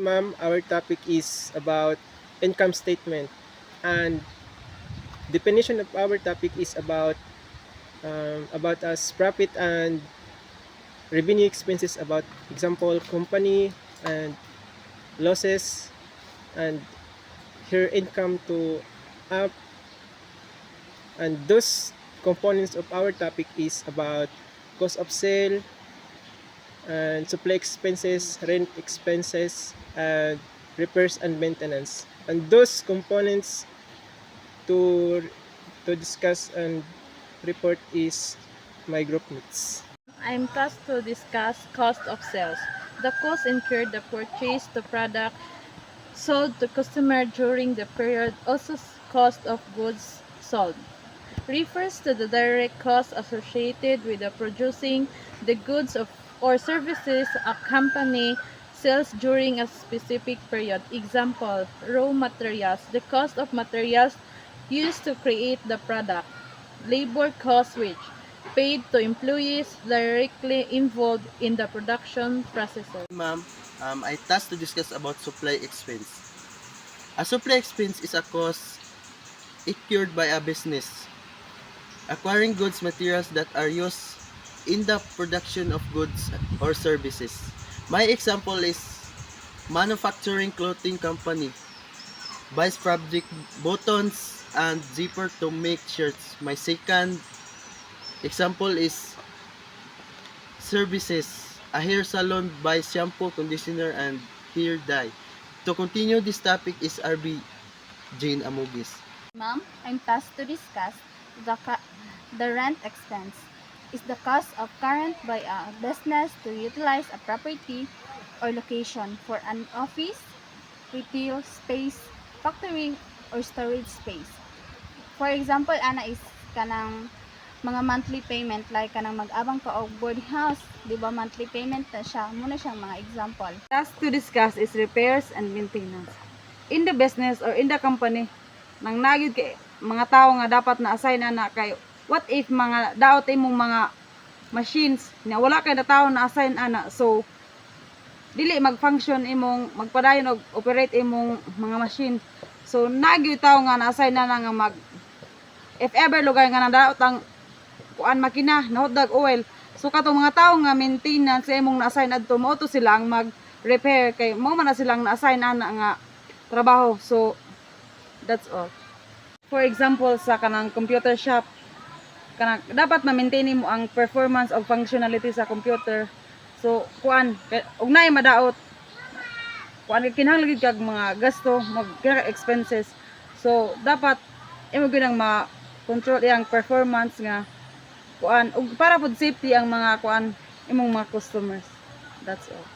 ma'am, our topic is about income statement, and definition of our topic is about us profit and revenue expenses, about example company and losses, and her income to up, and those components of our topic is about cost of sale and supply expenses, rent expenses, and repairs and maintenance. And those components to discuss and report is my group mates. I'm tasked to discuss cost of sales. The cost incurred to purchase the product sold to customer during the period. Also, cost of goods sold refers to the direct cost associated with the producing the goods or services a company sells during a specific period. Example, raw materials, the cost of materials used to create the product. Labor costs, which paid to employees directly involved in the production processes. Ma'am, I tasked to discuss about supply expense. A supply expense is a cost incurred by a business acquiring goods materials that are used in the production of goods or services. My example is manufacturing clothing company buys fabric, buttons, and zipper to make shirts. My second example is services. A hair salon buys shampoo, conditioner, and hair dye. To continue this topic is RB Jane Amugis. Ma'am, I'm tasked to discuss the rent expense. Is the cost of current by a business to utilize a property or location for an office, retail space, factory, or storage space. For example, ana is kanang mga monthly payment like kanang mag-abang ka og boarding house, di ba monthly payment na siya. Muna siyang mga example. Task to discuss is repairs and maintenance. In the business or in the company, nang nagyud kay mga tao nga dapat na-assign ana kay what if mga daot imong mga machines nga wala kay na tao na-assign ana, so dili mag-function imong magpadayon og operate imong mga machine. So nagyud tao nga na-assign na nga mag if ever lugar nga nadaot ang kuan makina nahotdag oil, so katong mga tao nga maintenance sa imong na-assign adto mao to sila ang mag-repair kay mao man na silang na-assign ana nga trabaho. So that's all. For example, sa kanang computer shop, kanang dapat ma-maintain mo ang performance of functionality sa computer. So kuan ug naay madaot kuan kinahanglan gid kag mga gasto, mag expenses. So dapat imo gyud ang ma-control iyang performance nga kuan ug para pud safety ang mga kuan imong mga customers. That's all.